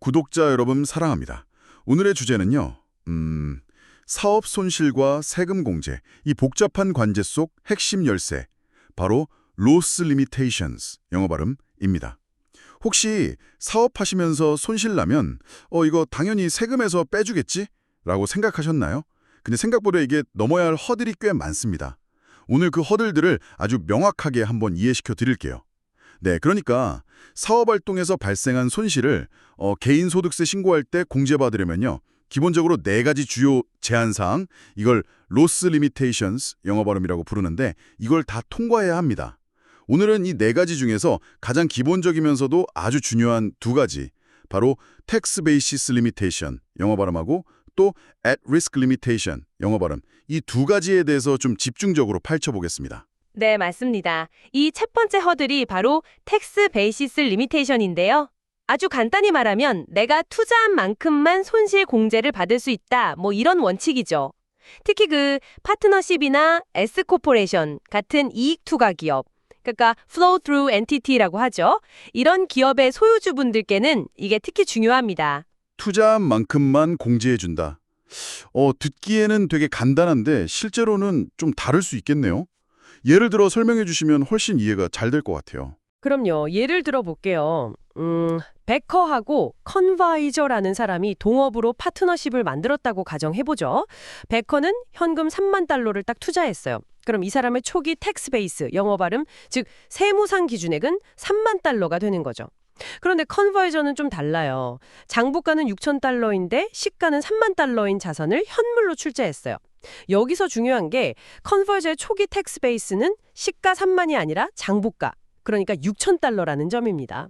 구독자 여러분 사랑합니다. 오늘의 주제는요. 사업 손실과 세금 공제, 이 복잡한 관제 속 핵심 열쇠, 바로 loss limitations, 영어 발음입니다. 혹시 사업하시면서 손실 나면 이거 당연히 세금에서 빼주겠지? 라고 생각하셨나요? 근데 생각보다 이게 넘어야 할 허들이 꽤 많습니다. 오늘 그 허들들을 아주 명확하게 한번 이해시켜 드릴게요. 네, 그러니까 사업활동에서 발생한 손실을 개인소득세 신고할 때 공제받으려면요. 기본적으로 4가지 주요 제한사항, 이걸 loss limitations, 영어 발음이라고 부르는데 이걸 다 통과해야 합니다. 오늘은 이 4가지 중에서 가장 기본적이면서도 아주 중요한 2가지, 바로 tax basis limitation, 영어 발음하고 또 at risk limitation, 영어 발음, 이 2가지에 대해서 좀 집중적으로 파헤쳐보겠습니다. 네, 맞습니다. 이 첫 번째 허들이 바로 텍스 베이시스 리미테이션인데요. 아주 간단히 말하면 내가 투자한 만큼만 손실 공제를 받을 수 있다, 뭐 이런 원칙이죠. 특히 그 파트너십이나 S코퍼레이션 같은 이익 투과 기업, 그러니까 flow through entity라고 하죠. 이런 기업의 소유주분들께는 이게 특히 중요합니다. 투자한 만큼만 공제해준다. 듣기에는 되게 간단한데 실제로는 좀 다를 수 있겠네요. 예를 들어 설명해 주시면 훨씬 이해가 잘 될 것 같아요. 그럼요. 예를 들어 볼게요. 베커하고 컨바이저라는 사람이 동업으로 파트너십을 만들었다고 가정해보죠. 베커는 현금 3만 달러를 딱 투자했어요. 그럼 이 사람의 초기 텍스 베이스, 영어 발음, 즉 세무상 기준액은 3만 달러가 되는 거죠. 그런데 컨바이저는 좀 달라요. 장부가는 6천 달러인데 시가는 3만 달러인 자산을 현물로 출자했어요. 여기서 중요한 게 컨버저의 초기 텍스 베이스는 시가 3만이 아니라 장부가, 그러니까 6천 달러라는 점입니다.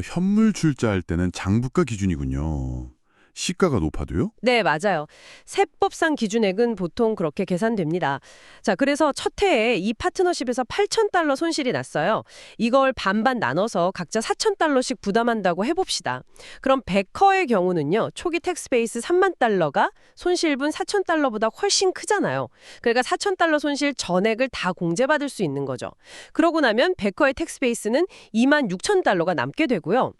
현물 출자할 때는 장부가 기준이군요. 시가가 높아도요? 네, 맞아요. 세법상 기준액은 보통 그렇게 계산됩니다. 자, 그래서 첫 해에 이 파트너십에서 8천 달러 손실이 났어요. 이걸 반반 나눠서 각자 4천 달러씩 부담한다고 해봅시다. 그럼 베커의 경우는요. 초기 텍스 베이스 3만 달러가 손실분 4천 달러보다 훨씬 크잖아요. 그러니까 4천 달러 손실 전액을 다 공제받을 수 있는 거죠. 그러고 나면 베커의 텍스 베이스는 2만 6천 달러가 남게 되고요.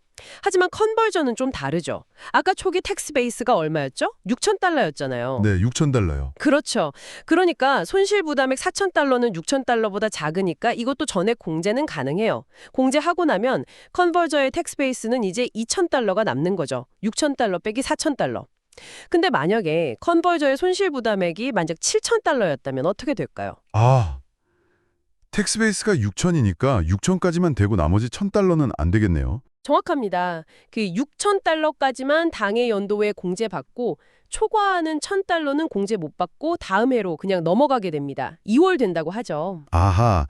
하지만 컨버전은 좀 다르죠. 아까 초기 텍스 베이스가 얼마였죠? 6천 달러였잖아요. 네, 6천 달러요. 그렇죠. 그러니까 손실 부담액 4천 달러는 6천 달러보다 작으니까 이것도 전액 공제는 가능해요. 공제하고 나면 컨버저의 텍스 베이스는 이제 2천 달러가 남는 거죠. 6천 달러 빼기 4천 달러. 근데 만약에 컨버저의 손실 부담액이 만약 7천 달러였다면 어떻게 될까요? 텍스 베이스가 6천이니까 6천까지만 되고 나머지 1,000달러는 안 되겠네요. 정확합니다. 그 6천 달러까지만 당해 연도에 공제받고 초과하는 1,000달러는 공제 못 받고 다음 해로 그냥 넘어가게 됩니다. 2월 된다고 하죠. 아하,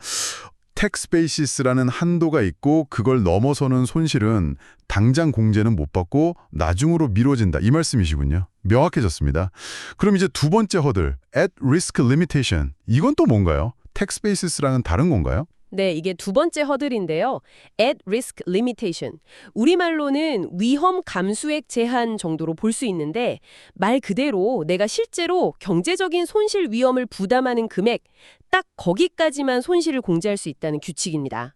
텍스 베이시스라는 한도가 있고 그걸 넘어서는 손실은 당장 공제는 못 받고 나중으로 미뤄진다. 이 말씀이시군요. 명확해졌습니다. 그럼 이제 2번째 허들, at risk limitation. 이건 또 뭔가요? 텍스 베이시스랑은 다른 건가요? 네, 이게 2번째 허들인데요. at risk limitation. 우리말로는 위험 감수액 제한 정도로 볼 수 있는데 말 그대로 내가 실제로 경제적인 손실 위험을 부담하는 금액, 딱 거기까지만 손실을 공제할 수 있다는 규칙입니다.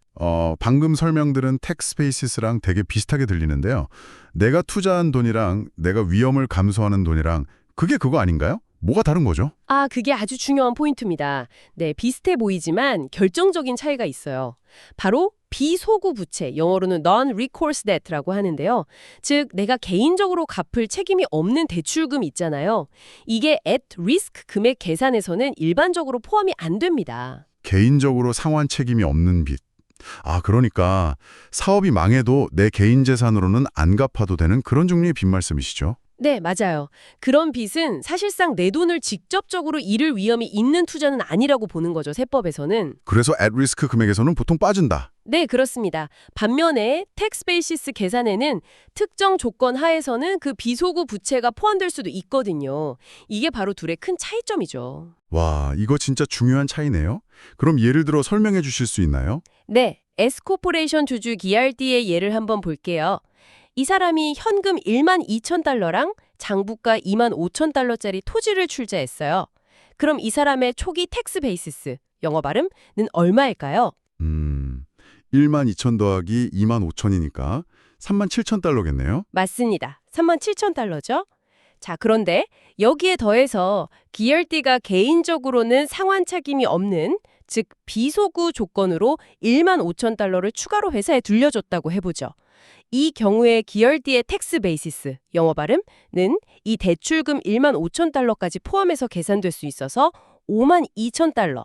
방금 설명들은 텍스 베이시스랑 되게 비슷하게 들리는데요. 내가 투자한 돈이랑 내가 위험을 감수하는 돈이랑 그게 그거 아닌가요? 뭐가 다른 거죠? 그게 아주 중요한 포인트입니다. 네, 비슷해 보이지만 결정적인 차이가 있어요. 바로 비소구 부채, 영어로는 non-recourse debt라고 하는데요. 즉, 내가 개인적으로 갚을 책임이 없는 대출금 있잖아요. 이게 at risk 금액 계산에서는 일반적으로 포함이 안 됩니다. 개인적으로 상환 책임이 없는 빚. 그러니까 사업이 망해도 내 개인 재산으로는 안 갚아도 되는 그런 종류의 빚 말씀이시죠? 네, 맞아요. 그런 빚은 사실상 내 돈을 직접적으로 잃을 위험이 있는 투자는 아니라고 보는 거죠, 세법에서는. 그래서 at risk 금액에서는 보통 빠진다. 네, 그렇습니다. 반면에 텍스 베이시스 계산에는 특정 조건 하에서는 그 비소구 부채가 포함될 수도 있거든요. 이게 바로 둘의 큰 차이점이죠. 와, 이거 진짜 중요한 차이네요. 그럼 예를 들어 설명해 주실 수 있나요? 네, S코퍼레이션 주주 기알디의 예를 한번 볼게요. 이 사람이 현금 1만 2천 달러랑 장부가 2만 5천 달러짜리 토지를 출자했어요. 그럼 이 사람의 초기 텍스 베이시스, 영어 발음은 얼마일까요? 1만 2천 더하기 2만 5천이니까 37,000달러겠네요. 맞습니다. 37,000달러죠. 자, 그런데 여기에 더해서 기열띠가 개인적으로는 상환차김이 없는, 즉 비소구 조건으로 15,000달러를 추가로 회사에 둘려줬다고 해보죠. 이 경우에 기열띠의 텍스 베이시스, 영어 발음은 이 대출금 15,000달러까지 포함해서 계산될 수 있어서 52,000달러,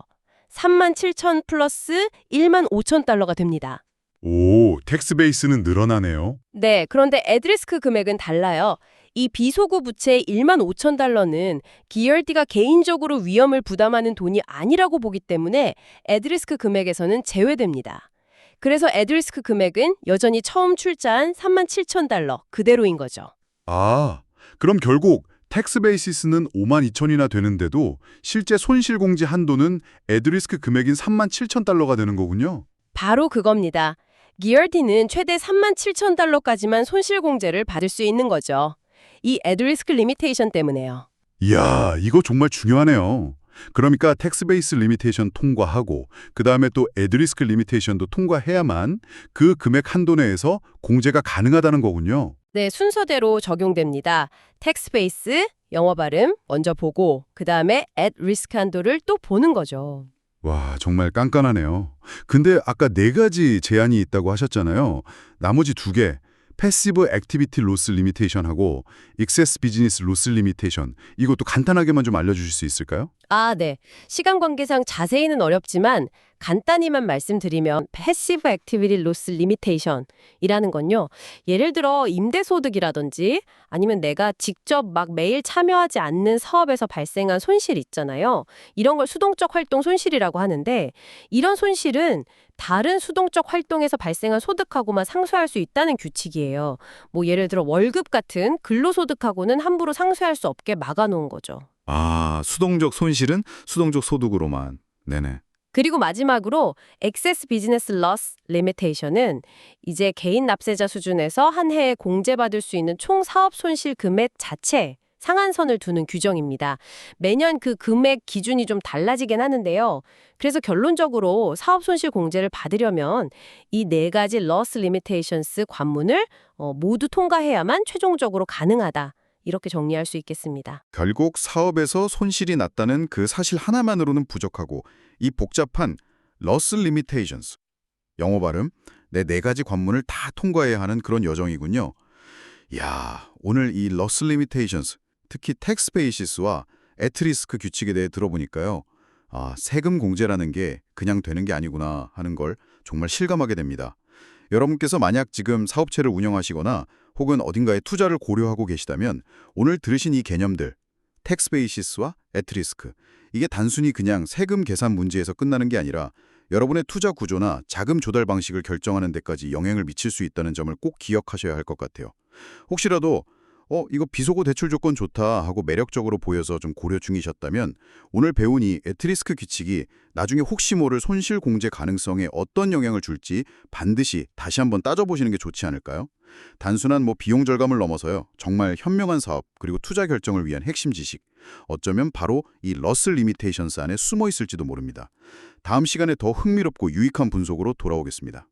37,000 플러스 15,000달러가 됩니다. 오, 텍스 베이스는 늘어나네요. 네, 그런데 애드리스크 금액은 달라요. 이 비소구 부채 15,000달러는 기열띠가 개인적으로 위험을 부담하는 돈이 아니라고 보기 때문에 애드리스크 금액에서는 제외됩니다. 그래서 애드리스크 금액은 여전히 처음 출자한 37,000달러 그대로인 거죠. 아, 그럼 결국 텍스 베이시스는 52,000이나 되는데도 실제 손실 공제 한도는 애드리스크 금액인 37,000달러가 되는 거군요. 바로 그겁니다. 기열띠는 최대 37,000달러까지만 손실 공제를 받을 수 있는 거죠. 이 애드리스크 리미테이션 때문에요. 이야, 이거 정말 중요하네요. 그러니까 텍스 베이스 리미테이션 통과하고 그다음에 또 애드리스크 리미테이션도 통과해야만 그 금액 한도 내에서 공제가 가능하다는 거군요. 네, 순서대로 적용됩니다. 텍스 베이스, 영어 발음 먼저 보고 그다음에 at risk 한도를 또 보는 거죠. 와, 정말 깐깐하네요. 근데 아까 4가지 제한이 있다고 하셨잖아요. 나머지 2개, 패시브 액티비티 로스 리미테이션하고 익세스 비즈니스 로스 리미테이션, 이것도 간단하게만 좀 알려주실 수 있을까요? 아, 네. 시간 관계상 자세히는 어렵지만 간단히만 말씀드리면 패시브 액티비티 로스 리미테이션이라는 건요. 예를 들어 임대소득이라든지 아니면 내가 직접 막 매일 참여하지 않는 사업에서 발생한 손실 있잖아요. 이런 걸 수동적 활동 손실이라고 하는데 이런 손실은 다른 수동적 활동에서 발생한 소득하고만 상쇄할 수 있다는 규칙이에요. 뭐 예를 들어 월급 같은 근로소득하고는 함부로 상쇄할 수 없게 막아놓은 거죠. 아, 수동적 손실은 수동적 소득으로만. 네네. 그리고 마지막으로 excess business loss limitation은 이제 개인 납세자 수준에서 한 해에 공제받을 수 있는 총 사업 손실 금액 자체 상한선을 두는 규정입니다. 매년 그 금액 기준이 좀 달라지긴 하는데요. 그래서 결론적으로 사업 손실 공제를 받으려면 이 4가지 loss limitations 관문을 모두 통과해야만 최종적으로 가능하다. 이렇게 정리할 수 있겠습니다. 결국 사업에서 손실이 났다는 그 사실 하나만으로는 부족하고 이 복잡한 loss limitations, 영어 발음, 내 4가지 관문을 다 통과해야 하는 그런 여정이군요. 이야, 오늘 이 loss limitations, 특히 tax basis와 at risk 규칙에 대해 들어보니까요. 아, 세금 공제라는 게 그냥 되는 게 아니구나 하는 걸 정말 실감하게 됩니다. 여러분께서 만약 지금 사업체를 운영하시거나 혹은 어딘가에 투자를 고려하고 계시다면 오늘 들으신 이 개념들, 텍스 베이시스와 at risk, 이게 단순히 그냥 세금 계산 문제에서 끝나는 게 아니라 여러분의 투자 구조나 자금 조달 방식을 결정하는 데까지 영향을 미칠 수 있다는 점을 꼭 기억하셔야 할 것 같아요. 혹시라도 이거 비소고 대출 조건 좋다 하고 매력적으로 보여서 좀 고려 중이셨다면 오늘 배운 이 애트리스크 규칙이 나중에 혹시 모를 손실 공제 가능성에 어떤 영향을 줄지 반드시 다시 한번 따져보시는 게 좋지 않을까요? 단순한 비용 절감을 넘어서요. 정말 현명한 사업 그리고 투자 결정을 위한 핵심 지식. 어쩌면 바로 이 러스 리미테이션스 안에 숨어 있을지도 모릅니다. 다음 시간에 더 흥미롭고 유익한 분석으로 돌아오겠습니다.